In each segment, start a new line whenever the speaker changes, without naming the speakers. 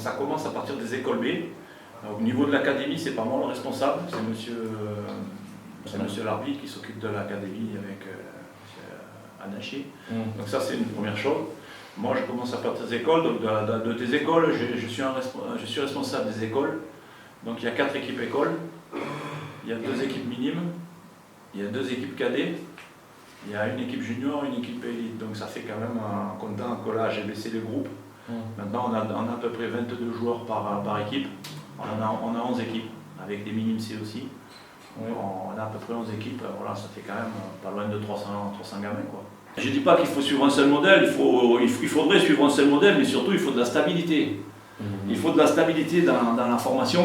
ça commence à partir des écoles B. Au niveau de l'académie, c'est pas moi le responsable, c'est monsieur Larbi qui s'occupe de l'académie avec Anachi. Donc ça, c'est une première chose. Moi, je commence à partir des écoles. Donc des écoles, je suis responsable des écoles. Donc il y a 4 équipes écoles, il y a 2 équipes minimes, il y a 2 équipes cadets, il y a une équipe junior, une équipe élite. Donc ça fait quand même, en comptant que là j'ai baissé les groupes. Maintenant on a à peu près 22 joueurs par équipe. On a 11 équipes, avec des minimes C aussi. On a à peu près 11 équipes, voilà, ça fait quand même pas loin de 300 gamins, quoi. Je ne dis pas qu'il faut suivre un seul modèle, il faudrait suivre un seul modèle, mais surtout il faut de la stabilité. Il faut de la stabilité dans la formation.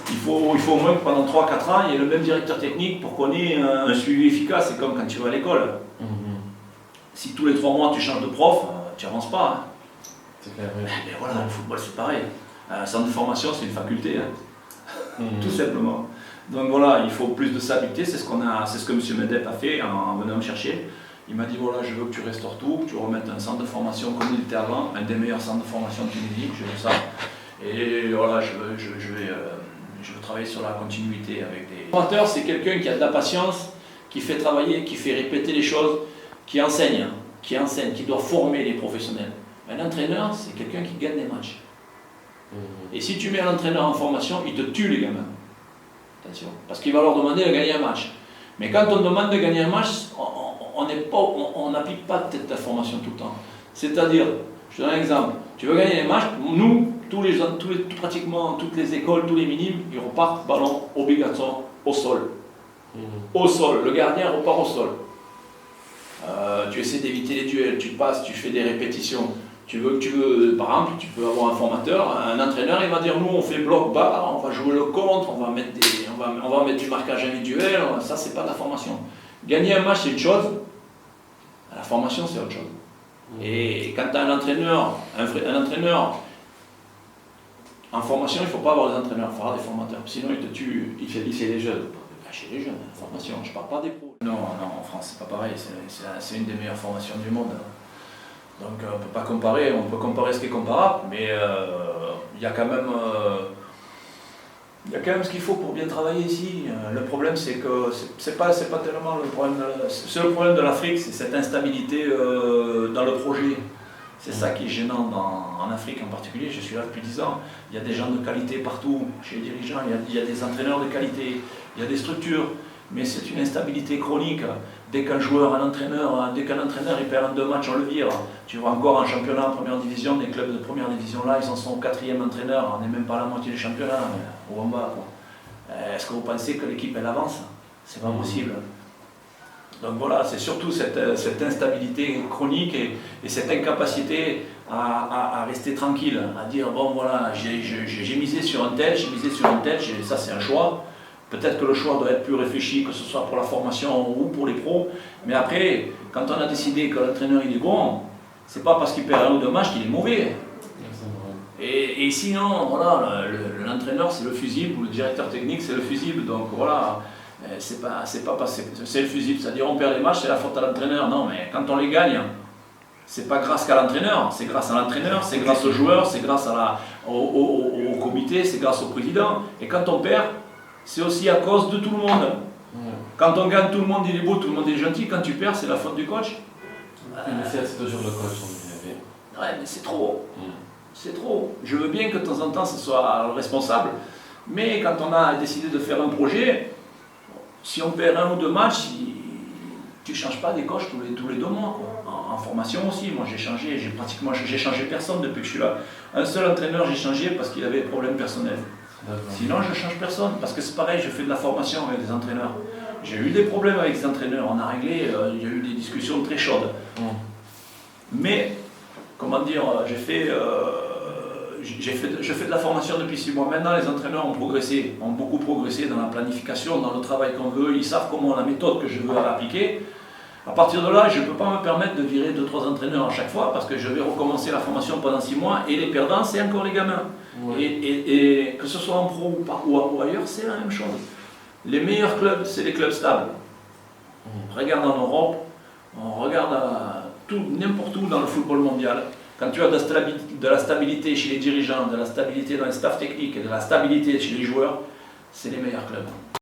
Il faut au moins que pendant 3-4 ans, il y ait le même directeur technique pour qu'on ait un suivi efficace. C'est comme quand tu vas à l'école. Si tous les 3 mois tu changes de prof, tu n'avances pas. Hein.
C'est clair, oui.
Mais voilà, le football c'est pareil. Un centre de formation c'est une faculté, hein. Tout simplement. Donc voilà, il faut plus de stabilité, c'est ce que M. Medep a fait en venant me chercher. Il m'a dit voilà, je veux que tu restaures tout, que tu remettes un centre de formation comme il était avant, un des meilleurs centres de formation de Tunisie, je veux ça. Et voilà, je veux travailler sur la continuité avec des... Le formateur, c'est quelqu'un qui a de la patience, qui fait travailler, qui fait répéter les choses, qui enseigne, qui doit former les professionnels. Un entraîneur, c'est quelqu'un qui gagne des matchs. Et si tu mets un entraîneur en formation, il te tue les gamins. Attention, parce qu'il va leur demander de gagner un match. Mais quand on demande de gagner un match, on n'applique pas peut-être la formation tout le temps. C'est-à-dire, je te donne un exemple, tu veux gagner les matchs, nous, pratiquement toutes les écoles, tous les minimes, ils repartent ballon obligatoire au sol. Au sol, le gardien repart au sol. Tu essaies d'éviter les duels, tu passes, tu fais des répétitions. Par exemple, tu peux avoir un formateur, un entraîneur, il va dire nous on fait bloc bas, on va jouer le contre, on va mettre du marquage individuel, ça c'est pas de la formation. Gagner un match c'est une chose, la formation c'est autre chose. Et quand tu as un entraîneur en formation, il ne faut pas avoir des entraîneurs, il faut avoir des formateurs, sinon il te tue, il fait les jeunes. Chez les jeunes, la formation, je ne parle pas des pros. Non, en France c'est pas pareil, c'est une des meilleures formations du monde. Donc on ne peut pas comparer, on peut comparer ce qui est comparable, mais il y a quand même ce qu'il faut pour bien travailler ici. Le problème c'est que c'est pas tellement le problème, c'est le problème de l'Afrique, c'est cette instabilité dans le projet. C'est ça qui est gênant en Afrique en particulier, je suis là depuis 10 ans, il y a des gens de qualité partout, chez les dirigeants, il y a des entraîneurs de qualité, il y a des structures, mais c'est une instabilité chronique. Dès qu'un entraîneur il perd un 2 matchs, on le vire. Tu vois encore en championnat en première division, des clubs de première division là, ils en sont au 4e entraîneur, on n'est même pas à la moitié du championnat, ou en bas. Est-ce que vous pensez que l'équipe elle avance? C'est pas possible. Donc voilà, c'est surtout cette instabilité chronique et cette incapacité à rester tranquille, à dire bon voilà, j'ai misé sur un tel, ça c'est un choix. Peut-être que le choix doit être plus réfléchi, que ce soit pour la formation ou pour les pros. Mais après, quand on a décidé que l'entraîneur il est bon, c'est pas parce qu'il perd un ou 2 matchs qu'il est mauvais. Et sinon, voilà, l'entraîneur c'est le fusible, ou le directeur technique c'est le fusible. Donc voilà, c'est le fusible. C'est-à-dire on perd les matchs, c'est la faute à l'entraîneur. Non, mais quand on les gagne, c'est pas grâce qu'à l'entraîneur, c'est grâce à l'entraîneur, c'est grâce aux joueurs, c'est grâce au comité, c'est grâce au président. Et quand on perd, c'est aussi à cause de tout le monde. Quand on gagne, tout le monde il est beau, tout le monde est gentil. Quand tu perds, c'est la faute du coach.
Mais c'est toujours le coach, on dirait.
Ouais, mais c'est trop. C'est trop. Je veux bien que de temps en temps ce soit le responsable, mais quand on a décidé de faire un projet, si on perd 1 ou 2 matchs, tu ne changes pas des coachs tous les 2 mois. Quoi. En formation aussi, moi j'ai changé personne depuis que je suis là. Un seul entraîneur j'ai changé parce qu'il avait des problèmes personnels. Sinon, je ne change personne, parce que c'est pareil, je fais de la formation avec des entraîneurs. J'ai eu des problèmes avec des entraîneurs, on a réglé, il y a eu des discussions très chaudes. Mais, comment dire, je fais de la formation depuis 6 mois. Maintenant, les entraîneurs ont beaucoup progressé dans la planification, dans le travail qu'on veut, ils savent comment la méthode que je veux appliquer. À partir de là, je ne peux pas me permettre de virer 2-3 entraîneurs à chaque fois parce que je vais recommencer la formation pendant 6 mois et les perdants, c'est encore les gamins. Et que ce soit en pro ou ailleurs, c'est la même chose. Les meilleurs clubs, c'est les clubs stables. On regarde en Europe, on regarde n'importe où dans le football mondial. Quand tu as de la stabilité chez les dirigeants, de la stabilité dans les staffs techniques et de la stabilité chez les joueurs, c'est les meilleurs clubs.